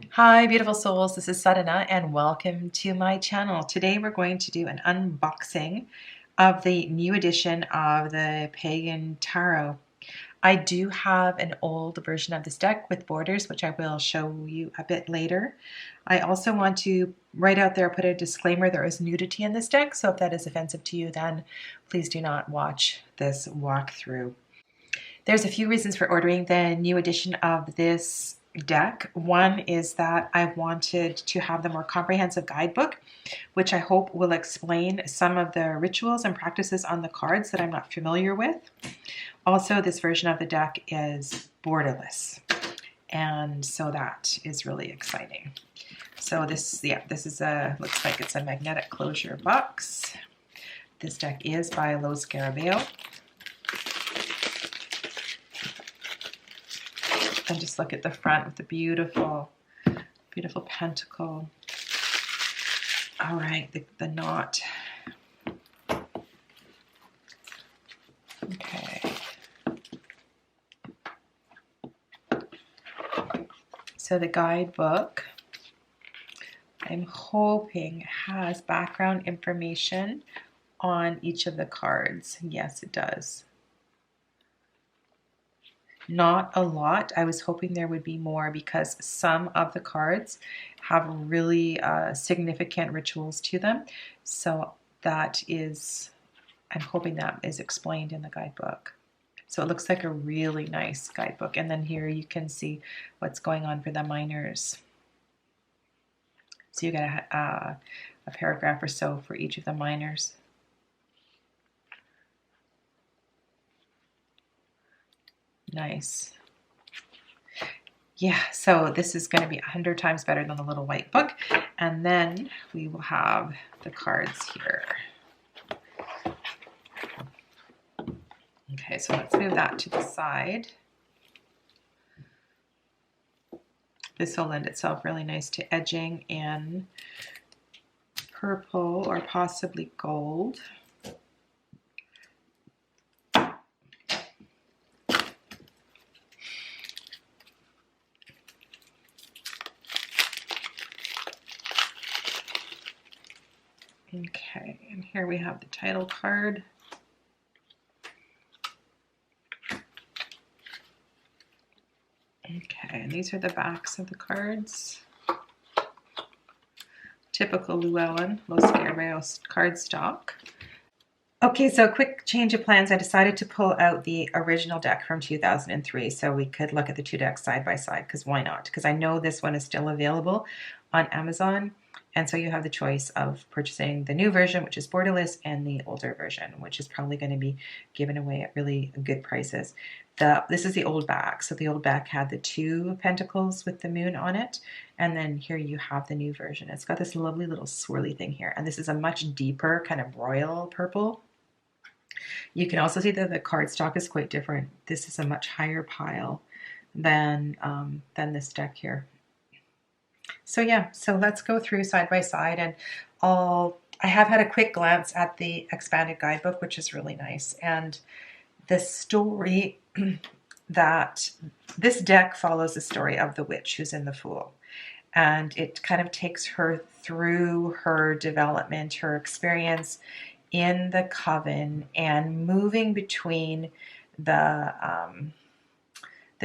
Hi, beautiful souls. This is Sadhana, and welcome to my channel. Today, we're going to do an unboxing of the new edition of the Pagan Tarot. I do have an old version of this deck with borders, which I will show you a bit later. I also want to right out there put a disclaimer: there is nudity in this deck, so if that is offensive to you, then please do not watch this walkthrough. There's a few reasons for ordering the new edition of this deck. One is that I wanted to have the more comprehensive guidebook, which I hope will explain some of the rituals and practices on the cards that I'm not familiar with. Also, this version of the deck is borderless, and so that is really exciting. So this is looks like it's a magnetic closure box. This deck is by Los Scarabeo. And just look at the front with the beautiful, beautiful pentacle. All right, the knot. Okay. So the guidebook, I'm hoping, has background information on each of the cards. Yes, it does. Not a lot. I was hoping there would be more because some of the cards have really significant rituals to them. So that is, I'm hoping that is explained in the guidebook. So it looks like a really nice guidebook. And then here you can see what's going on for the minors. So you got a paragraph or so for each of the minors. Nice. Yeah, so this is going to be 100 times better than the little white book. And then we will have the cards here. Okay, so let's move that to the side. This will lend itself really nice to edging in purple or possibly gold. Okay, and here we have the title card. Okay, and these are the backs of the cards. Typical Llewellyn, Los Scarabeo cardstock. Okay, so quick change of plans. I decided to pull out the original deck from 2003 so we could look at the two decks side by side, because why not? Because I know this one is still available on Amazon, and so you have the choice of purchasing the new version, which is borderless, and the older version, which is probably going to be given away at really good prices. This is the old back. So the old back had the two pentacles with the moon on it, and then here you have the new version. It's got this lovely little swirly thing here, and this is a much deeper kind of royal purple. You can also see that the cardstock is quite different. This is a much higher pile than this deck here. So yeah, so let's go through side by side, and I have had a quick glance at the expanded guidebook, which is really nice. And the story that this deck follows the story of the witch who's in the Fool. And it kind of takes her through her development, her experience in the coven, and moving between the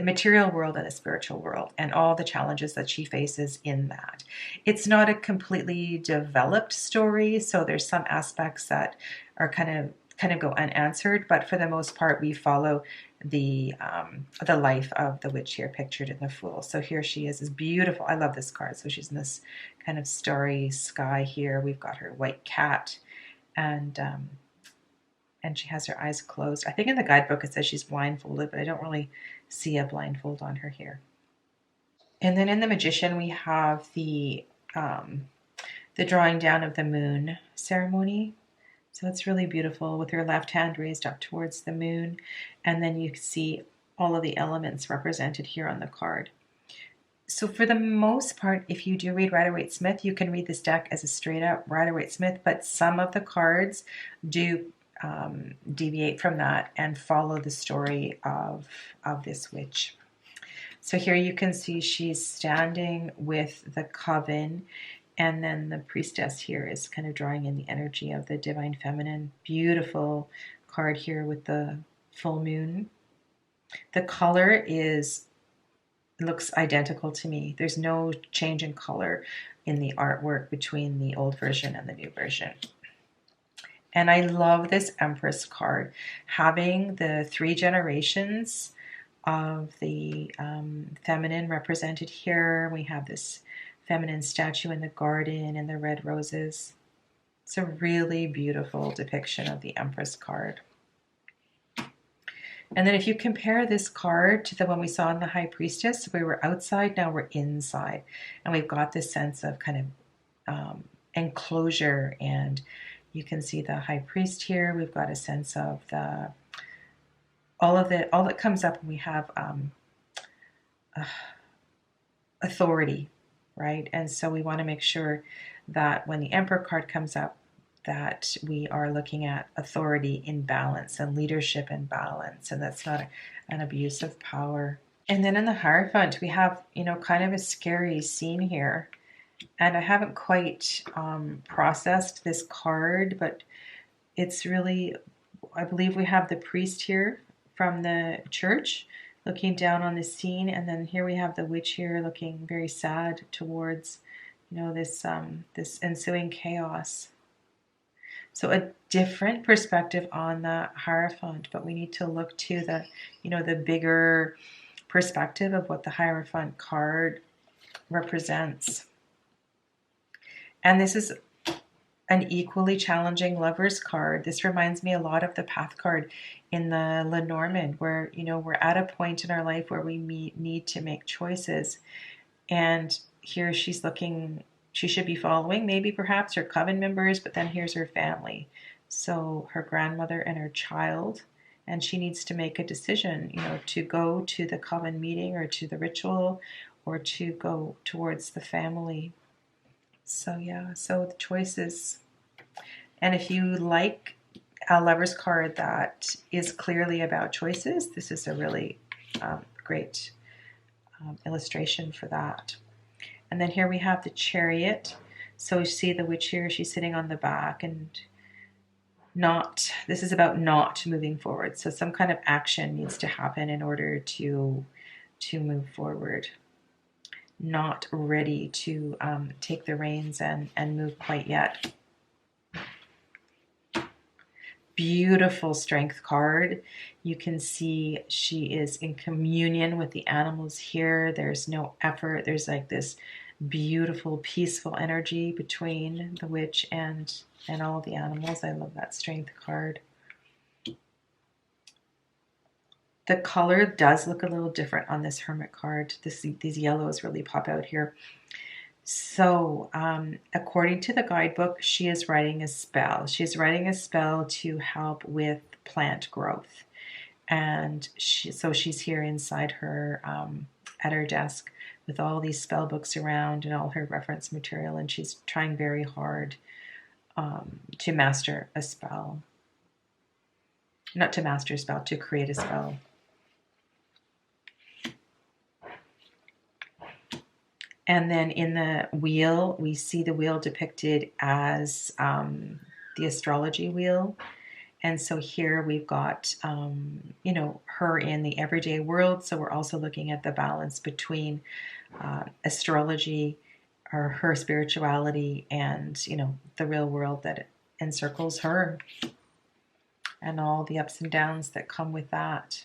material world and the spiritual world, and all the challenges that she faces in that. It's not a completely developed story, so there's some aspects that are kind of go unanswered, but for the most part, we follow the life of the witch here, pictured in the Fool. So here she is beautiful. I love this card. So she's in this kind of starry sky here. We've got her white cat, and she has her eyes closed. I think in the guidebook it says she's blindfolded, but I don't really see a blindfold on her here. And then in the Magician, we have the drawing down of the moon ceremony. So it's really beautiful with her left hand raised up towards the moon. And then you can see all of the elements represented here on the card. So for the most part, if you do read Rider-Waite-Smith, you can read this deck as a straight up Rider-Waite-Smith, but some of the cards do deviate from that and follow the story of this witch. So here you can see she's standing with the coven, and then the priestess here is kind of drawing in the energy of the divine feminine. Beautiful card here with the full moon. The color looks identical to me. There's no change in color in the artwork between the old version and the new version. And I love this Empress card. Having the 3 generations of the feminine represented here. We have this feminine statue in the garden and the red roses. It's a really beautiful depiction of the Empress card. And then if you compare this card to the one we saw in the High Priestess, we were outside, now we're inside. And we've got this sense of kind of enclosure, and you can see the High Priest here. We've got a sense of all that comes up when we have authority, right? And so we want to make sure that when the Emperor card comes up, that we are looking at authority in balance and leadership in balance, and that's not an abuse of power. And then in the Hierophant, we have, kind of a scary scene here. And I haven't quite processed this card, but it's really, I believe we have the priest here from the church looking down on the scene, and then here we have the witch here looking very sad towards, this ensuing chaos. So a different perspective on the Hierophant, but we need to look to the bigger perspective of what the Hierophant card represents. And this is an equally challenging Lover's card. This reminds me a lot of the Path card in the Lenormand, where, we're at a point in our life where we need to make choices. And here she's looking, she should be following maybe perhaps her coven members, but then here's her family. So her grandmother and her child, and she needs to make a decision, to go to the coven meeting or to the ritual, or to go towards the family. So yeah, so the choices. And if you like a Lover's card that is clearly about choices, this is a really great illustration for that. And then here we have the Chariot. So you see the witch here, she's sitting on the back, and this is about not moving forward. So some kind of action needs to happen in order to move forward. Not ready to take the reins and move quite yet. Beautiful Strength card. You can see she is in communion with the animals here. There's no effort. There's like this beautiful, peaceful energy between the witch and all the animals. I love that Strength card. The color does look a little different on this Hermit card. These yellows really pop out here. So, according to the guidebook, she is writing a spell. She's writing a spell to help with plant growth. And she's here inside her, at her desk with all these spell books around and all her reference material. And she's trying very hard to master a spell. Not to master a spell, to create a spell. And then in the wheel, we see the wheel depicted as the astrology wheel. And so here we've got, her in the everyday world. So we're also looking at the balance between astrology, or her spirituality, and, the real world that encircles her, and all the ups and downs that come with that.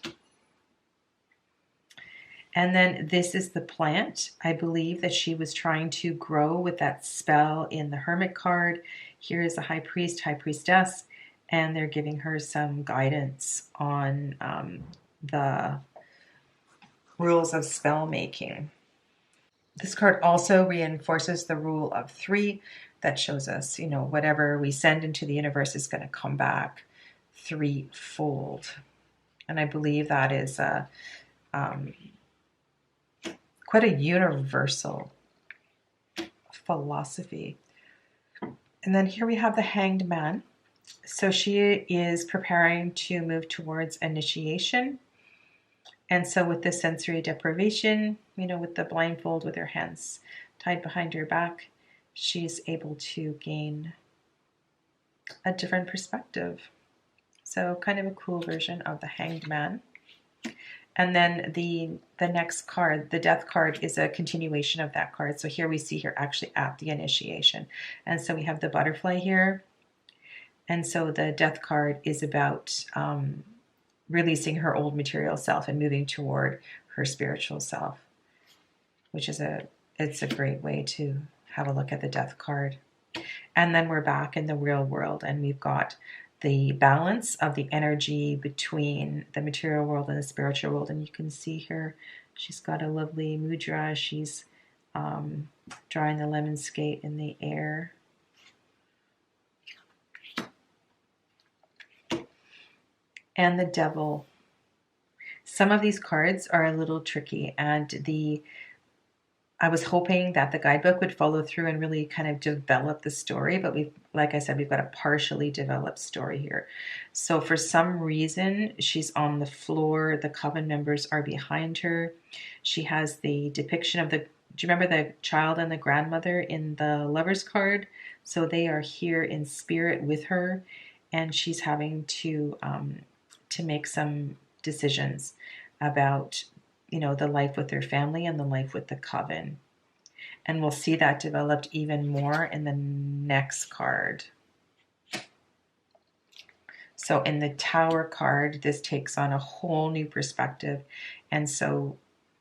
And then this is the plant, I believe, that she was trying to grow with that spell in the Hermit card. Here is a High Priest, High Priestess, and they're giving her some guidance on the rules of spell making. This card also reinforces the rule of 3 that shows us, whatever we send into the universe is going to come back threefold. And I believe that is quite a universal philosophy. And then here we have the Hanged Man. So she is preparing to move towards initiation. And so with the sensory deprivation, you know, with the blindfold, with her hands tied behind her back, she's able to gain a different perspective. So kind of a cool version of the Hanged Man. And then the next card, the Death card, is a continuation of that card. So here we see her actually at the initiation. And so we have the butterfly here. And so the Death card is about releasing her old material self and moving toward her spiritual self, which is it's a great way to have a look at the Death card. And then we're back in the real world, and we've got the balance of the energy between the material world and the spiritual world. And you can see here, she's got a lovely mudra. She's drawing the lemon skate in the air. And the Devil. Some of these cards are a little tricky, and I was hoping that the guidebook would follow through and really kind of develop the story, but like I said, we've got a partially developed story here. So for some reason, she's on the floor. The coven members are behind her. She has the depiction of do you remember the child and the grandmother in the Lover's card? So they are here in spirit with her, and she's having to make some decisions about, you know, the life with their family and the life with the coven. And we'll see that developed even more in the next card. So in the Tower card, this takes on a whole new perspective. And so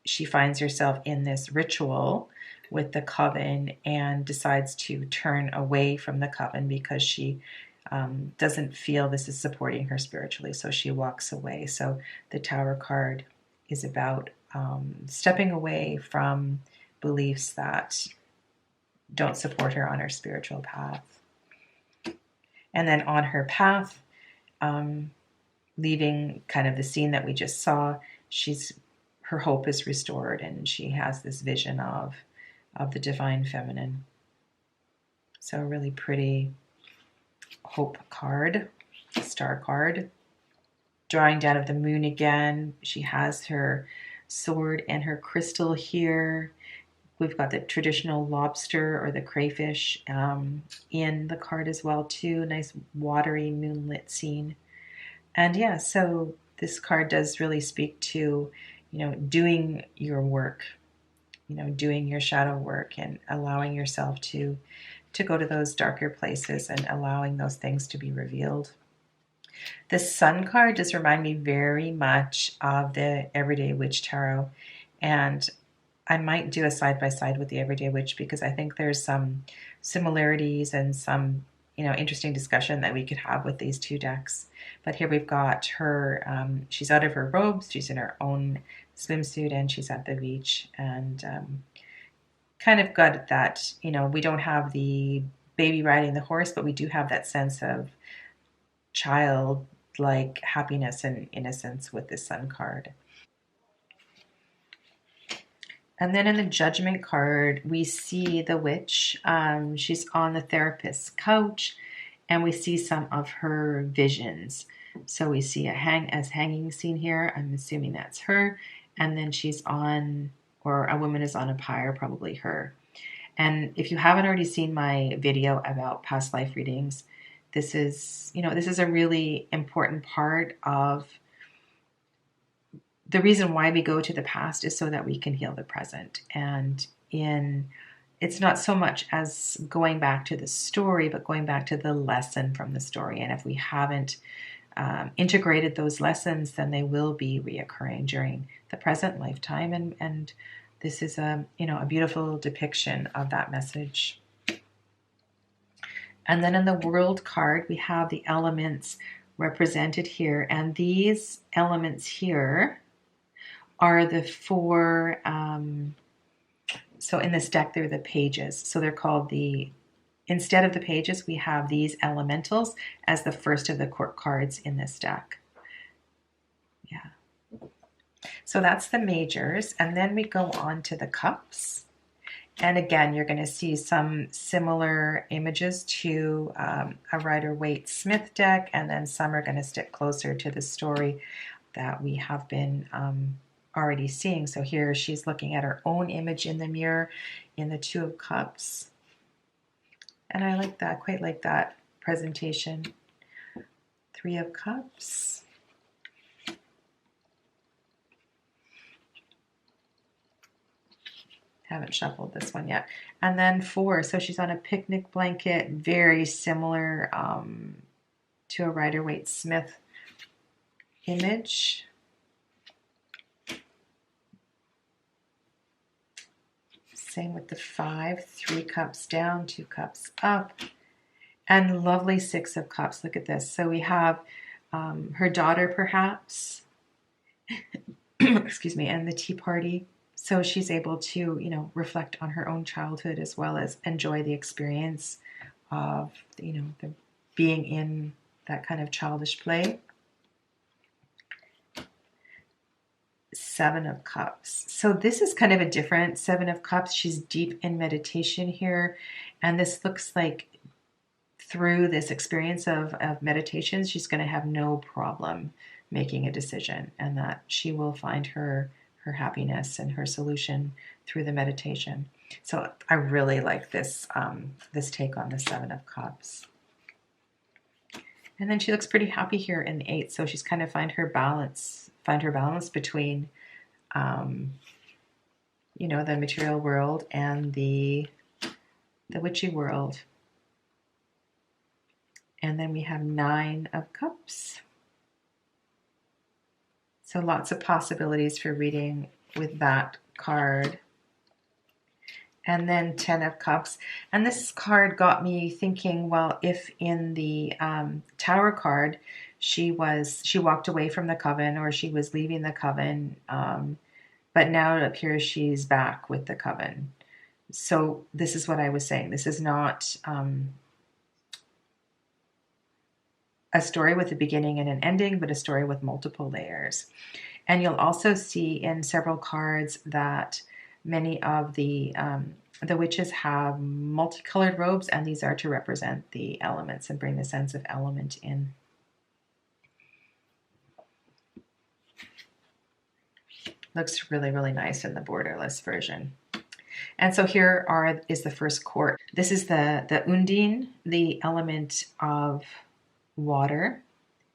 she finds herself in this ritual with the coven and decides to turn away from the coven because she doesn't feel this is supporting her spiritually. So she walks away. So the Tower card is about stepping away from beliefs that don't support her on her spiritual path. And then on her path, leaving kind of the scene that we just saw, her hope is restored, and she has this vision of the divine feminine. So a really pretty hope card, star card. Drawing down of the moon again, she has her sword and her crystal here. We've got the traditional lobster or the crayfish in the card as well too. Nice watery moonlit scene. And yeah, so this card does really speak to, you know, doing your work, you know, doing your shadow work and allowing yourself to go to those darker places and allowing those things to be revealed. The Sun card does remind me very much of the Everyday Witch Tarot, and I might do a side-by-side with the Everyday Witch because I think there's some similarities and some, you know, interesting discussion that we could have with these two decks. But here we've got her, she's out of her robes, she's in her own swimsuit, and she's at the beach, and kind of got that, you know, we don't have the baby riding the horse, but we do have that sense of childlike happiness and innocence with the Sun card. And then in the Judgment card, we see the witch. She's on the therapist's couch, and we see some of her visions. So we see a hanging scene here. I'm assuming that's her. And then she's on, or a woman is on a pyre, probably her. And if you haven't already seen my video about past life readings, this is a really important part of the reason why we go to the past is so that we can heal the present. And it's not so much as going back to the story, but going back to the lesson from the story. And if we haven't integrated those lessons, then they will be reoccurring during the present lifetime. And this is a beautiful depiction of that message. And then in the World card, we have the elements represented here. And these elements here are the four, so in this deck, they're the pages. So they're called instead of the pages, we have these elementals as the first of the cards in this deck. Yeah. So that's the majors. And then we go on to the cups. And again, you're going to see some similar images to a Rider-Waite-Smith deck, and then some are going to stick closer to the story that we have been already seeing. So here she's looking at her own image in the mirror in the Two of Cups. And I like that, quite like that presentation. Three of Cups. Haven't shuffled this one yet. And then 4. So she's on a picnic blanket, very similar to a Rider-Waite-Smith image. Same with the 5. 3 cups down, 2 cups up. And lovely 6 of Cups. Look at this. So we have her daughter, perhaps. Excuse me, and the tea party. So she's able to, you know, reflect on her own childhood as well as enjoy the experience of, you know, the being in that kind of childish play. 7 of Cups. So this is kind of a different 7 of Cups. She's deep in meditation here. And this looks like through this experience of meditation, she's going to have no problem making a decision, and that she will find her happiness and her solution through the meditation. So I really like this this take on the 7 of Cups. And then she looks pretty happy here in the 8. So she's kind of find her balance between you know, the material world and the witchy world. And then we have 9 of Cups. So lots of possibilities for reading with that card. And then 10 of Cups. And this card got me thinking, well, if in the Tower card, she walked away from the coven, or she was leaving the coven, but now it appears she's back with the coven. So this is what I was saying. This is not a story with a beginning and an ending, but a story with multiple layers. And you'll also see in several cards that many of the witches have multicolored robes, and these are to represent the elements and bring the sense of element in. Looks really, really nice in the borderless version. And so here is the first court. This is the Undine, the element of water.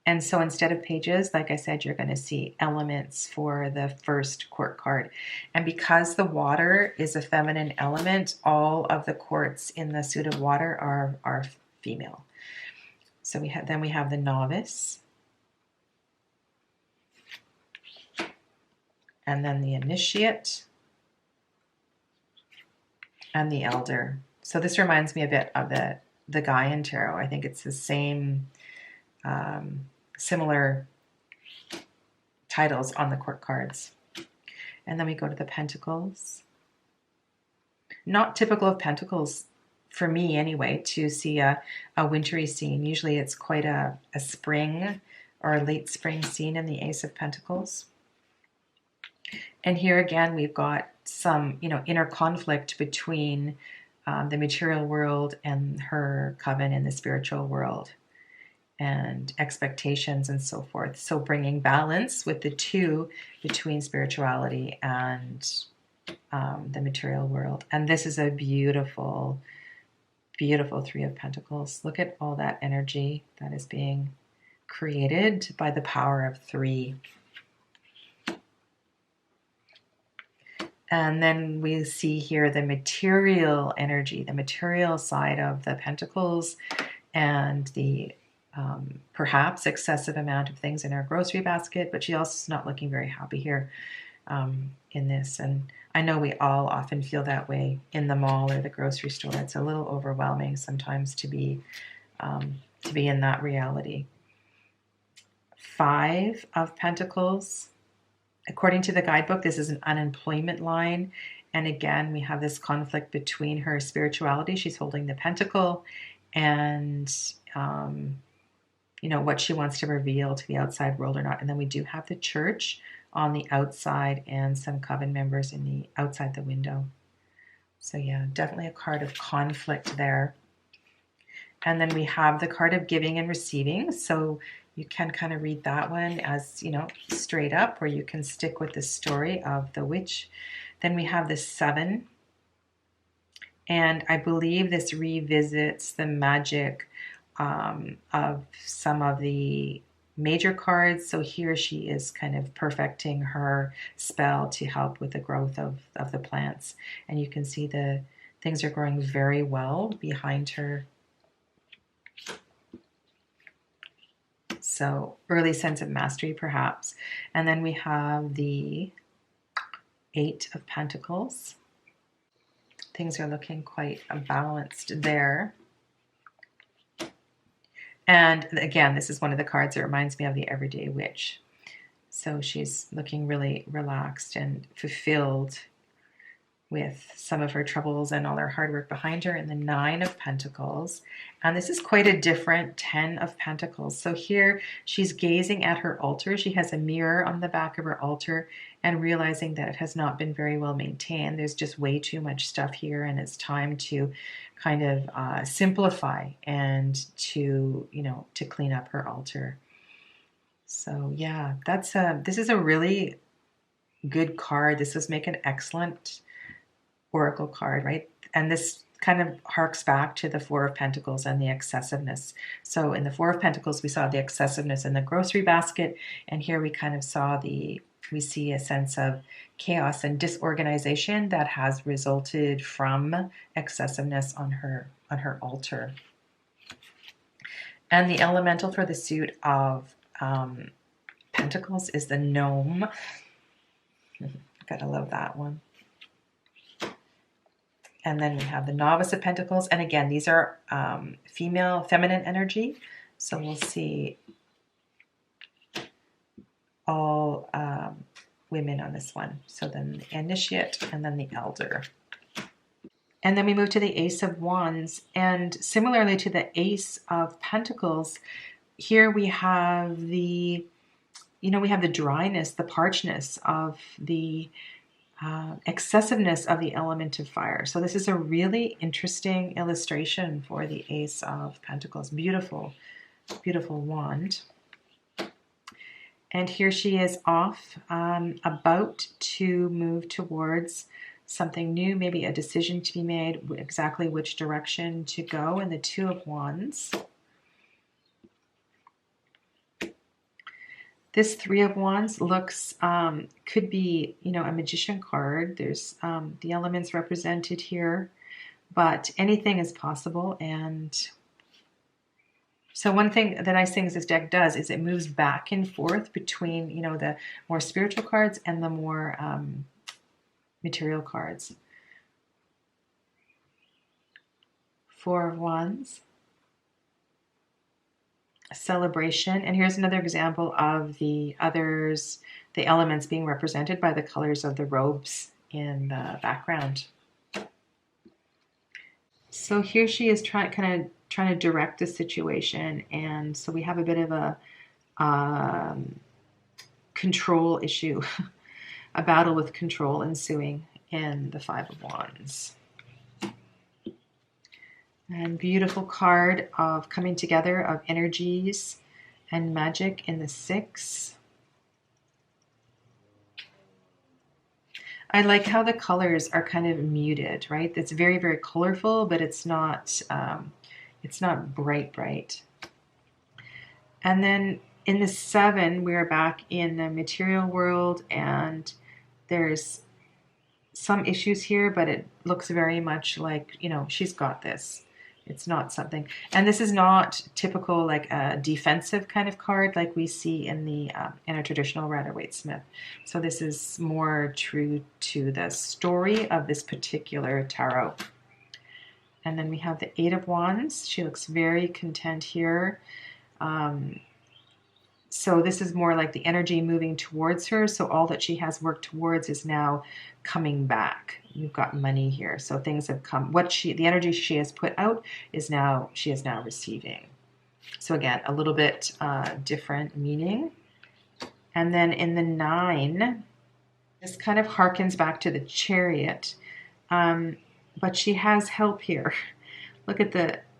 And so instead of pages, like I said, you're going to see elements for the first court card. And because the water is a feminine element, all of the courts in the suit of water are female. So we have the novice. And then the initiate. And the elder. So this reminds me a bit of the Gaian tarot. I think it's the same similar titles on the court cards. And then we go to the pentacles. Not typical of pentacles, for me anyway, to see a wintry scene. Usually it's quite a spring or a late spring scene in the Ace of Pentacles. And here again, we've got some, you know, inner conflict between the material world and her coven in the spiritual world, and expectations and so forth. So bringing balance with the two between spirituality and the material world. And this is a beautiful, beautiful 3 of Pentacles. Look at all that energy that is being created by the power of 3. And then we see here the material energy, the material side of the Pentacles, and the perhaps excessive amount of things in her grocery basket, but she also is not looking very happy here in this. And I know we all often feel that way in the mall or the grocery store. It's a little overwhelming sometimes to be in that reality. 5 of Pentacles. According to the guidebook, this is an unemployment line. And again, we have this conflict between her spirituality. She's holding the pentacle, and you know, what she wants to reveal to the outside world or not. And then we do have the church on the outside and some coven members in the outside the window. So yeah, definitely a card of conflict there. And then we have the card of giving and receiving. So you can kind of read that one as, you know, straight up, or you can stick with the story of the witch. Then we have the 7. And I believe this revisits the magic of some of the major cards. So here she is kind of perfecting her spell to help with the growth of the plants. And you can see the things are growing very well behind her. So early sense of mastery, perhaps. And then we have the 8 of Pentacles. Things are looking quite balanced there. And again, this is one of the cards that reminds me of the Everyday Witch. So she's looking really relaxed and fulfilled with some of her troubles and all her hard work behind her. And the 9 of Pentacles. And this is quite a different 10 of Pentacles. So here she's gazing at her altar. She has a mirror on the back of her altar and realizing that it has not been very well maintained. There's just way too much stuff here, and it's time to kind of simplify and to, you know, to clean up her altar. So yeah, this is a really good card. This would make an excellent oracle card, right? And this kind of harks back to the 4 of Pentacles and the excessiveness. So in the 4 of Pentacles, we saw the excessiveness in the grocery basket, and here we kind of saw we see a sense of chaos and disorganization that has resulted from excessiveness on her altar. And the elemental for the suit of Pentacles is the gnome. Gotta love that one. And then we have the Novice of Pentacles. And again, these are feminine energy. So we'll see all women on this one. So then the Initiate and then the Elder. And then we move to the Ace of Wands. And similarly to the Ace of Pentacles, here we have the, you know, we have the dryness, the parchness of the excessiveness of the element of fire. So this is a really interesting illustration for the Ace of Pentacles. Beautiful, beautiful wand. And here she is off, about to move towards something new, maybe a decision to be made, exactly which direction to go. And the 2 of Wands. This 3 of Wands looks, could be, you know, a magician card. There's the elements represented here, but anything is possible. And so one thing, the nice thing this deck does is it moves back and forth between, you know, the more spiritual cards and the more material cards. 4 of Wands. A celebration. And here's another example of the others, the elements being represented by the colors of the robes in the background. So here she is trying to direct the situation, and so we have a bit of a control issue, a battle with control ensuing in the 5 of Wands. And beautiful card of coming together of energies and magic in the 6. I like how the colors are kind of muted, right? It's very, very colorful, but it's not bright. And then in the 7, we're back in the material world, and there's some issues here, but it looks very much like, you know, she's got this. It's not something, and this is not typical like a defensive kind of card like we see in a traditional Rider-Waite-Smith. So this is more true to the story of this particular tarot. And then we have the 8 of Wands. She looks very content here. So this is more like the energy moving towards her. So all that she has worked towards is now coming back. You've got money here. So things have come. The energy she has put out is now, she is now receiving. So again, a little bit different meaning. And then in the 9, this kind of harkens back to the Chariot. But she has help here. Look at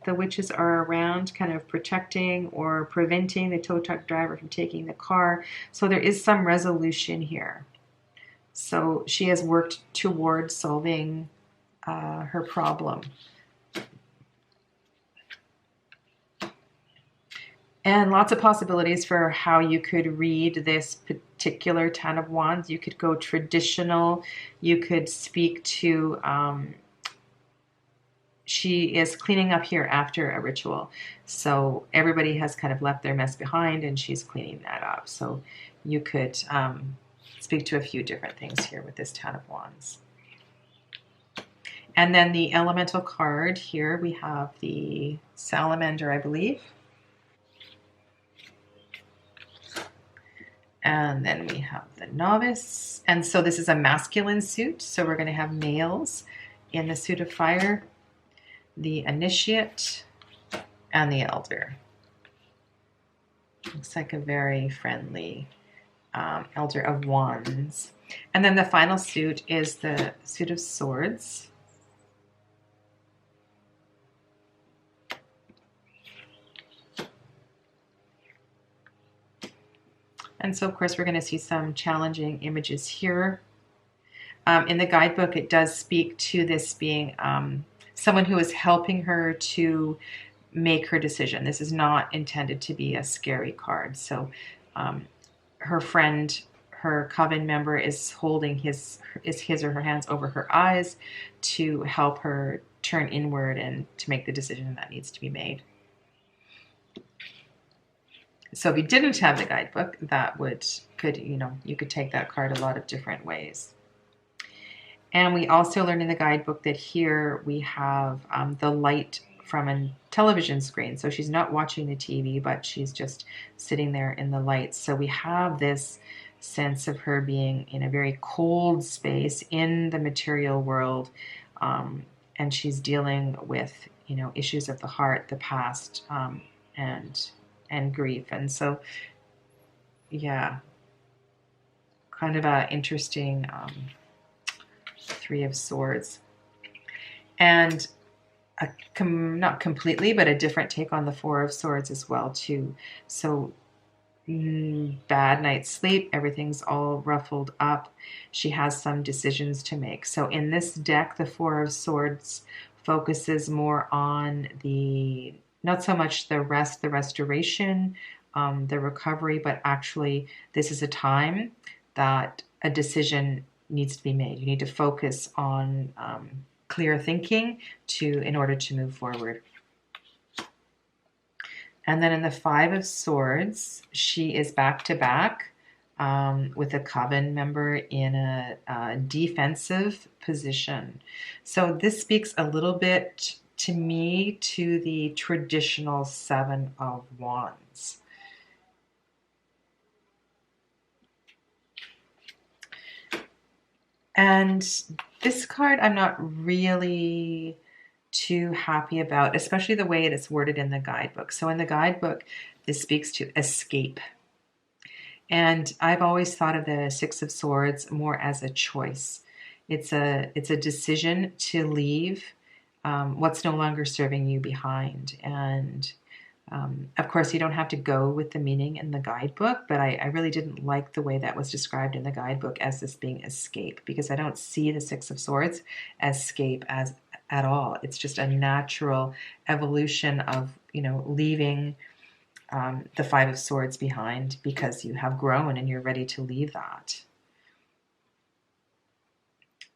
the witches are around, kind of protecting or preventing the tow truck driver from taking the car. So there is some resolution here. So she has worked towards solving her problem. And lots of possibilities for how you could read this particular Ten of Wands. You could go traditional. You could speak to, she is cleaning up here after a ritual. So everybody has kind of left their mess behind and she's cleaning that up. So you could speak to a few different things here with this Ten of Wands. And then the elemental card here, we have the salamander, I believe. And then we have the novice. And so this is a masculine suit. So we're going to have males in the suit of fire, the initiate, and the elder. Looks like a very friendly elder of wands. And then the final suit is the suit of swords. And so, of course, we're going to see some challenging images here. In the guidebook, it does speak to this being someone who is helping her to make her decision. This is not intended to be a scary card. So her friend, her coven member, is holding his or her hands over her eyes to help her turn inward and to make the decision that needs to be made. So if you didn't have the guidebook, that you could take that card a lot of different ways. And we also learned in the guidebook that here we have the light from a television screen. So she's not watching the TV, but she's just sitting there in the light. So we have this sense of her being in a very cold space in the material world. And she's dealing with, issues of the heart, the past, and grief. And so, yeah, kind of a interesting Three of Swords. And not completely, but a different take on the Four of Swords as well, too. So bad night's sleep, everything's all ruffled up. She has some decisions to make. So in this deck, the Four of Swords focuses more on not so much the restoration, the recovery, but actually this is a time that a decision needs to be made. You need to focus on clear thinking in order to move forward. And then in the Five of Swords, she is back to back with a coven member in a defensive position. So this speaks a little bit to me to the traditional Seven of Wands. And this card I'm not really too happy about, especially the way it is worded in the guidebook. So in the guidebook, this speaks to escape. And I've always thought of the Six of Swords more as a choice. It's a decision to leave what's no longer serving you behind. And of course, you don't have to go with the meaning in the guidebook, but I really didn't like the way that was described in the guidebook as this being escape, because I don't see the Six of Swords as escape at all. It's just a natural evolution of, leaving the Five of Swords behind because you have grown and you're ready to leave that.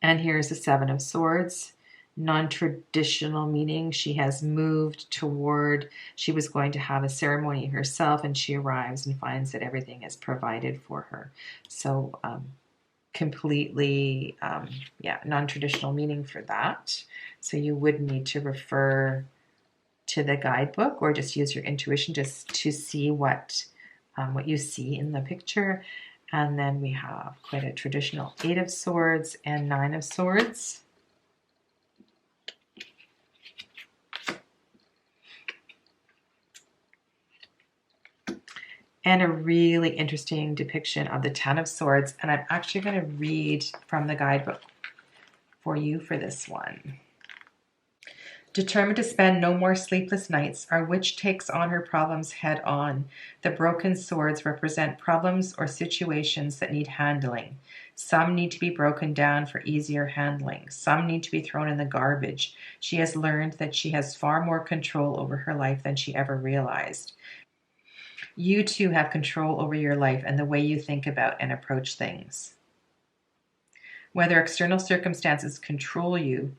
And here's the Seven of Swords. Non-traditional meaning. She has moved toward, she was going to have a ceremony herself, and she arrives and finds that everything is provided for her. So completely, non-traditional meaning for that. So you would need to refer to the guidebook or just use your intuition just to see what you see in the picture. And then we have quite a traditional Eight of Swords and Nine of Swords. And a really interesting depiction of the Ten of Swords. And I'm actually going to read from the guidebook for you for this one. Determined to spend no more sleepless nights, our witch takes on her problems head on. The broken swords represent problems or situations that need handling. Some need to be broken down for easier handling. Some need to be thrown in the garbage. She has learned that she has far more control over her life than she ever realized. You too have control over your life and the way you think about and approach things. Whether external circumstances control you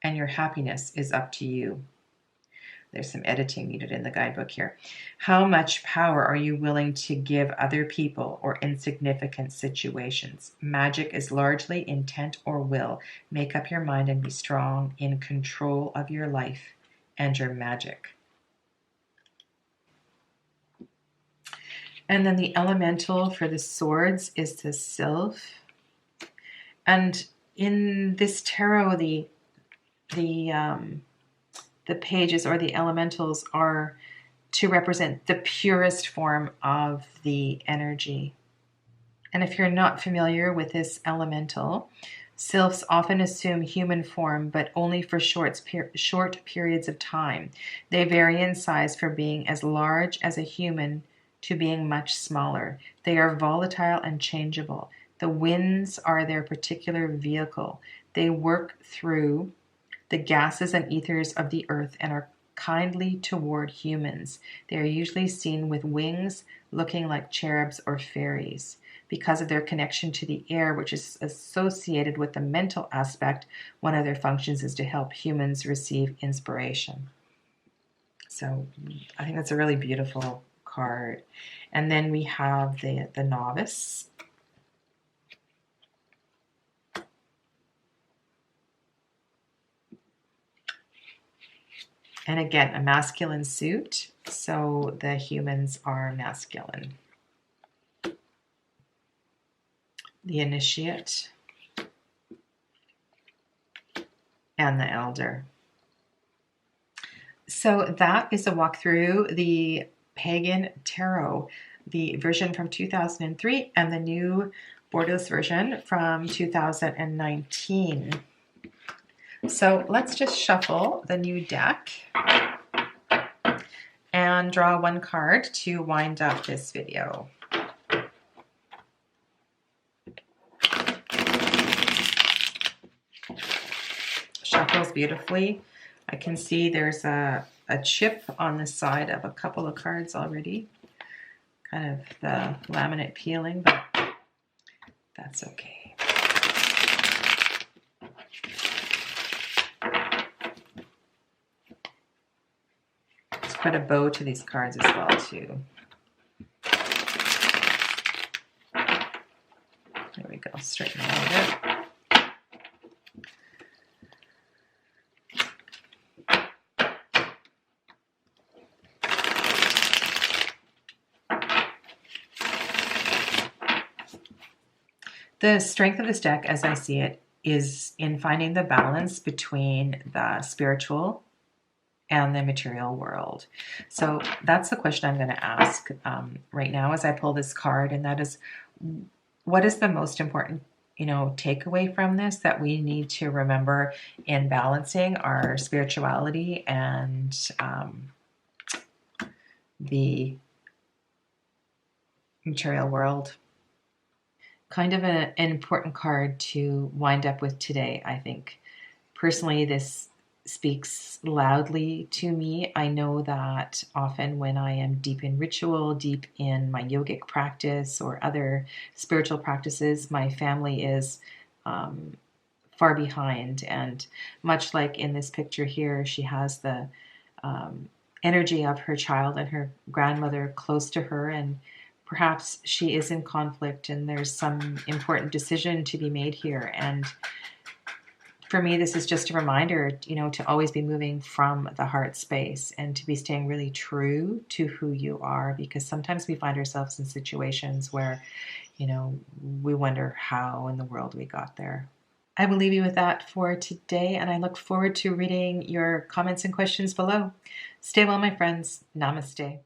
and your happiness is up to you. There's some editing needed in the guidebook here. How much power are you willing to give other people or insignificant situations? Magic is largely intent or will. Make up your mind and be strong in control of your life and your magic. And then the elemental for the swords is the sylph. And in this tarot, the pages or the elementals are to represent the purest form of the energy. And if you're not familiar with this elemental, sylphs often assume human form, but only for short periods of time. They vary in size from being as large as a human to being much smaller. They are volatile and changeable. The winds are their particular vehicle. They work through the gases and ethers of the earth and are kindly toward humans. They are usually seen with wings, looking like cherubs or fairies. Because of their connection to the air, which is associated with the mental aspect, one of their functions is to help humans receive inspiration. So I think that's a really beautiful card. And then we have the novice. And again, a masculine suit, so the humans are masculine. The initiate and the elder. So that is a walk through the Pagan Tarot, the version from 2003 and the new Borderless version from 2019. So let's just shuffle the new deck and draw one card to wind up this video. Shuffles beautifully. I can see there's a chip on the side of a couple of cards already. Kind of the laminate peeling, but that's okay. Put a bow to these cards as well too. There we go, straighten it out a bit. The strength of this deck, as I see it, is in finding the balance between the spiritual and the material world. So that's the question I'm going to ask right now as I pull this card, and that is, what is the most important, takeaway from this that we need to remember in balancing our spirituality and the material world? Kind of an important card to wind up with today, I think. Personally, this speaks loudly to me. I know that often when I am deep in ritual, deep in my yogic practice or other spiritual practices, my family is far behind. And much like in this picture here, she has the energy of her child and her grandmother close to her, and perhaps she is in conflict and there's some important decision to be made here. And for me, this is just a reminder, to always be moving from the heart space and to be staying really true to who you are, because sometimes we find ourselves in situations where, we wonder how in the world we got there. I will leave you with that for today, and I look forward to reading your comments and questions below. Stay well, my friends. Namaste.